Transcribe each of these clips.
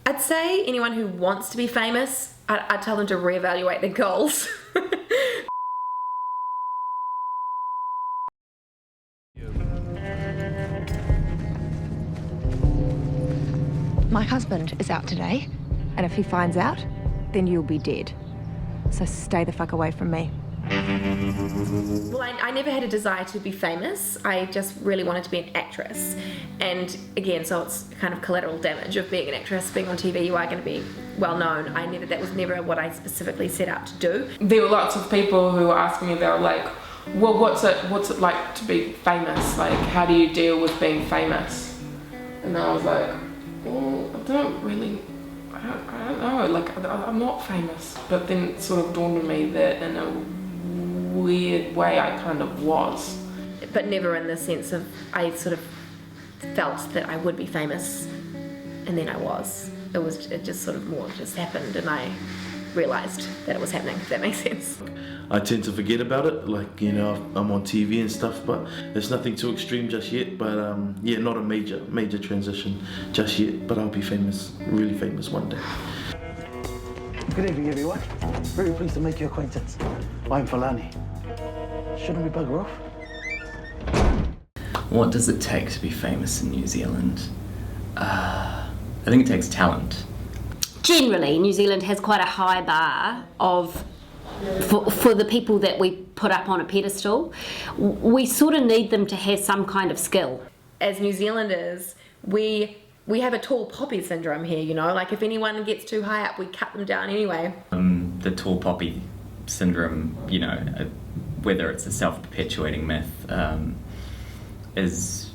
I'd say anyone who wants to be famous, I'd tell them to reevaluate their goals. My husband is out today, and if he finds out, then you'll be dead. So stay the fuck away from me. Well, I never had a desire to be famous. I just really wanted to be an actress. And again, so it's kind of collateral damage of being an actress, being on TV, you are going to be well known. That was never what I specifically set out to do. There were lots of people who were asking me, they were like, well, what's it like to be famous? Like, how do you deal with being famous? And I was like, well, I don't know, like, I'm not famous. But then it sort of dawned on me that in a weird way I kind of was. But never in the sense of, I sort of felt that I would be famous, and then I was. It just sort of more just happened, and I realised that it was happening, if that makes sense. I tend to forget about it, like, you know, I'm on TV and stuff, but it's nothing too extreme just yet. But yeah, not a major transition just yet, but I'll be famous, really famous one day. Good evening, everyone. Very pleased to make your acquaintance. I'm Falani. Shouldn't we bugger off? What does it take to be famous in New Zealand? I think it takes talent. Generally, New Zealand has quite a high bar for the people that we put up on a pedestal. We sort of need them to have some kind of skill. As New Zealanders, we have a tall poppy syndrome here, you know, like if anyone gets too high up, we cut them down anyway. The tall poppy syndrome, you know, whether it's a self-perpetuating myth, is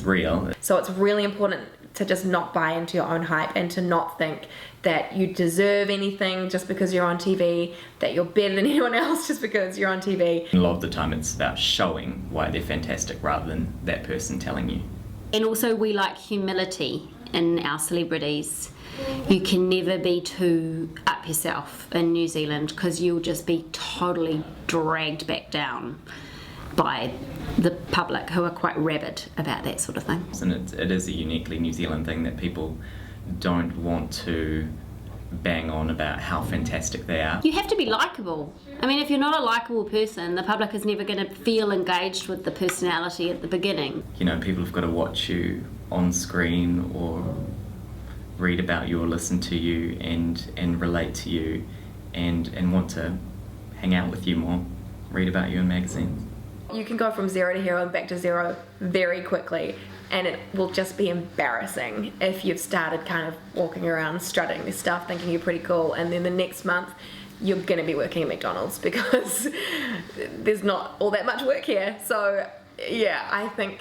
real. So it's really important to just not buy into your own hype and to not think that you deserve anything just because you're on TV, that you're better than anyone else just because you're on TV. A lot of the time it's about showing why they're fantastic rather than that person telling you. And also we like humility in our celebrities. You can never be too up yourself in New Zealand because you'll just be totally dragged back down by the public who are quite rabid about that sort of thing. And it is a uniquely New Zealand thing that people don't want to bang on about how fantastic they are. You have to be likeable. I mean, if you're not a likeable person, the public is never going to feel engaged with the personality at the beginning. You know, people have got to watch you on screen or read about you or listen to you and relate to you and want to hang out with you more, read about you in magazines. You can go from zero to hero and back to zero very quickly, and it will just be embarrassing if you've started kind of walking around strutting this stuff thinking you're pretty cool, and then the next month you're going to be working at McDonald's because there's not all that much work here. So yeah, I think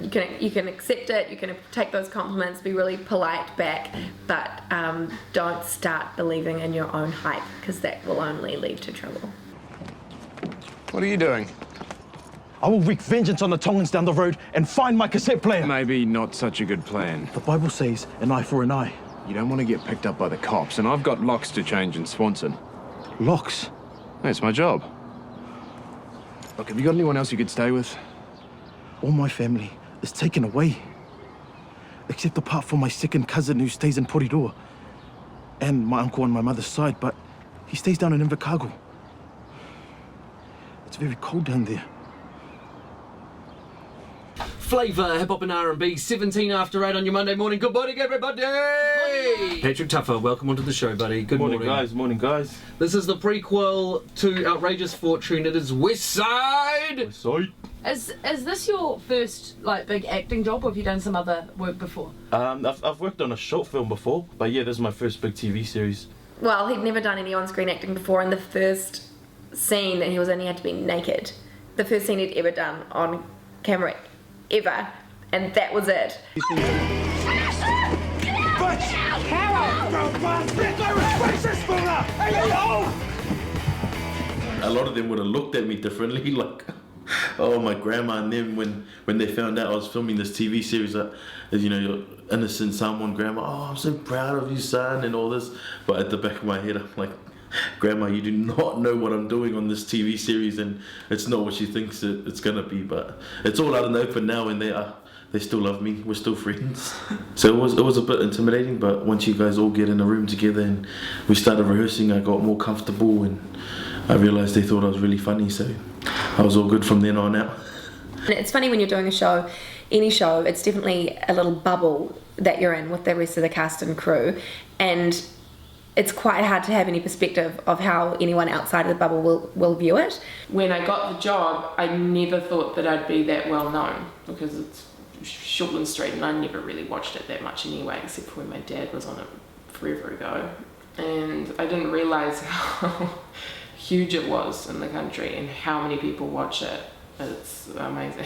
you can accept it, you can take those compliments, be really polite back, but don't start believing in your own hype because that will only lead to trouble. What are you doing? I will wreak vengeance on the Tongans down the road and find my cassette player. Maybe not such a good plan. The Bible says an eye for an eye. You don't want to get picked up by the cops, and I've got locks to change in Swanson. Locks? That's my job. Look, have you got anyone else you could stay with? All my family is taken away. Except apart from my second cousin who stays in Porirua. And my uncle on my mother's side, but he stays down in Invercargill. It's very cold down there. Flavour, hip hop and R&B, 17 after 8 on your Monday morning. Good morning, everybody! Morning. Patrick Tuffer, welcome onto the show, buddy. Good morning. Morning, guys. This is the prequel to Outrageous Fortune. It is West Side. West Side. Is this your first big acting job, or have you done some other work before? I've worked on a short film before, but yeah, this is my first big TV series. Well, he'd never done any on-screen acting before, and the first scene that he was in, he had to be naked. The first scene he'd ever done on camera ever, and that was it. A lot of them would have looked at me differently, like, oh, my grandma and them, when they found out I was filming this TV series, you know, your innocent someone, grandma, oh, I'm so proud of you, son, and all this. But at the back of my head, I'm like, Grandma, you do not know what I'm doing on this TV series, and it's not what she thinks it's gonna be. But it's all out in the open now, and they still love me. We're still friends. So it was a bit intimidating, but once you guys all get in a room together and we started rehearsing, I got more comfortable and I realised they thought I was really funny, so I was all good from then on out. And it's funny when you're doing a show, any show, it's definitely a little bubble that you're in with the rest of the cast and crew, and it's quite hard to have any perspective of how anyone outside of the bubble will view it. When I got the job, I never thought that I'd be that well known, because it's Shortland Street and I never really watched it that much anyway, except for when my dad was on it forever ago. And I didn't realise how huge it was in the country and how many people watch it. It's amazing.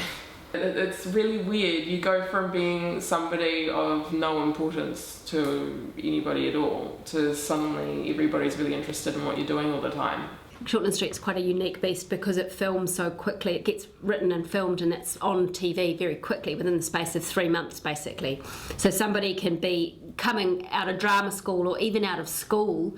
It's really weird. You go from being somebody of no importance to anybody at all to suddenly everybody's really interested in what you're doing all the time. Shortland Street's quite a unique beast because it films so quickly. It gets written and filmed and it's on TV very quickly within the space of 3 months basically. So somebody can be coming out of drama school or even out of school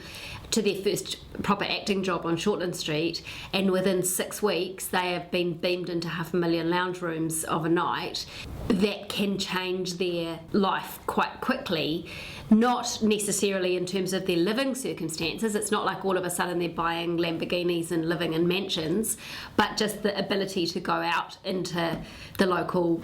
to their first proper acting job on Shortland Street, and within 6 weeks they have been beamed into 500,000 lounge rooms of a night. That can change their life quite quickly, not necessarily in terms of their living circumstances. It's not like all of a sudden they're buying Lamborghinis and living in mansions, but just the ability to go out into the local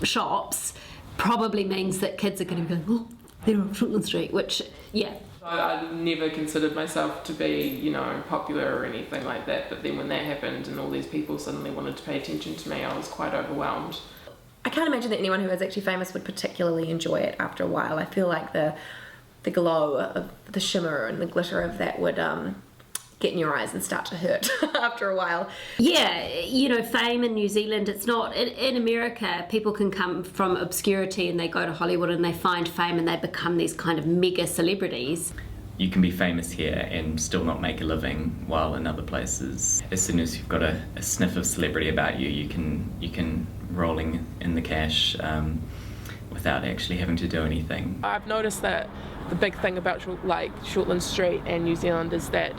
shops probably means that kids are going to be going, oh, they're on Shortland Street, which, yeah. I never considered myself to be, popular or anything like that, but then when that happened and all these people suddenly wanted to pay attention to me, I was quite overwhelmed. I can't imagine that anyone who is actually famous would particularly enjoy it after a while. I feel like the glow of the shimmer and the glitter of that would get in your eyes and start to hurt after a while. Yeah, fame in New Zealand, it's not, in America, people can come from obscurity and they go to Hollywood and they find fame and they become these kind of mega celebrities. You can be famous here and still not make a living, while in other places, as soon as you've got a sniff of celebrity about you, you can rolling in the cash without actually having to do anything. I've noticed that the big thing about Shortland Street and New Zealand is that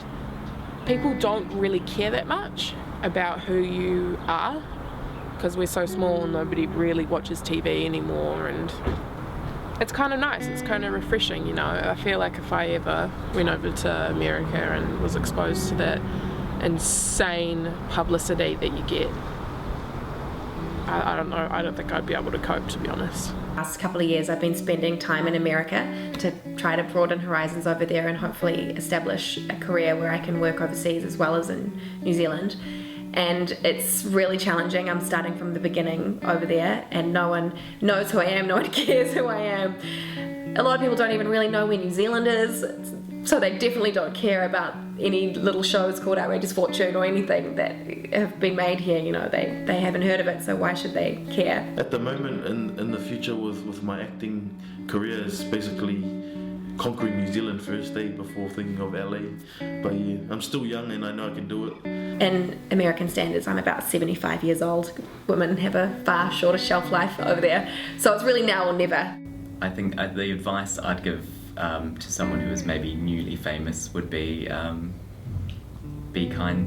people don't really care that much about who you are, because we're so small and nobody really watches TV anymore, and it's kind of nice, it's kind of refreshing, I feel like if I ever went over to America and was exposed to that insane publicity that you get, I don't know, I don't think I'd be able to cope, to be honest. Last couple of years I've been spending time in America to try to broaden horizons over there and hopefully establish a career where I can work overseas as well as in New Zealand. And it's really challenging. I'm starting from the beginning over there and no one knows who I am, no one cares who I am. A lot of people don't even really know where New Zealand is, so they definitely don't care about any little shows called Outrageous Fortune or anything that have been made here. They haven't heard of it, so why should they care? At the moment, in the future with my acting career, is basically conquering New Zealand first, before thinking of LA. But yeah, I'm still young and I know I can do it. In American standards, I'm about 75 years old. Women have a far shorter shelf life over there, so it's really now or never. I think the advice I'd give to someone who is maybe newly famous would be kind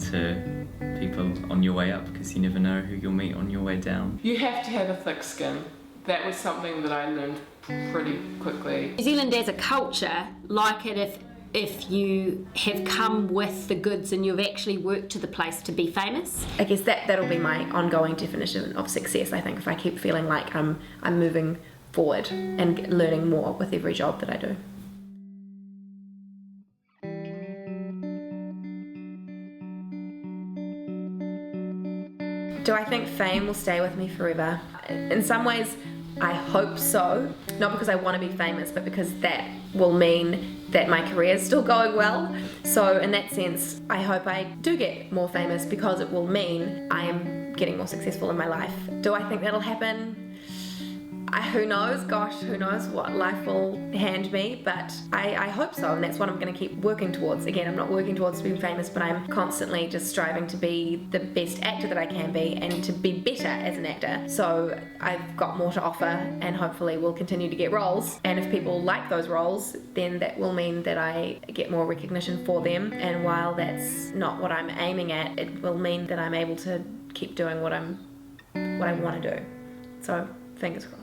to people on your way up, because you never know who you'll meet on your way down. You have to have a thick skin. That was something that I learned pretty quickly. New Zealand as a culture, like it if you have come with the goods and you've actually worked to the place to be famous. I guess that'll be my ongoing definition of success. I think if I keep feeling like I'm moving forward and learning more with every job that I do. Do I think fame will stay with me forever? In some ways, I hope so. Not because I want to be famous, but because that will mean that my career is still going well. So in that sense, I hope I do get more famous because it will mean I am getting more successful in my life. Do I think that'll happen? Who knows? Gosh, who knows what life will hand me, but I hope so, and that's what I'm going to keep working towards. Again, I'm not working towards being famous, but I'm constantly just striving to be the best actor that I can be and to be better as an actor. So I've got more to offer and hopefully will continue to get roles, and if people like those roles, then that will mean that I get more recognition for them, and while that's not what I'm aiming at, it will mean that I'm able to keep doing what I want to do. So fingers crossed.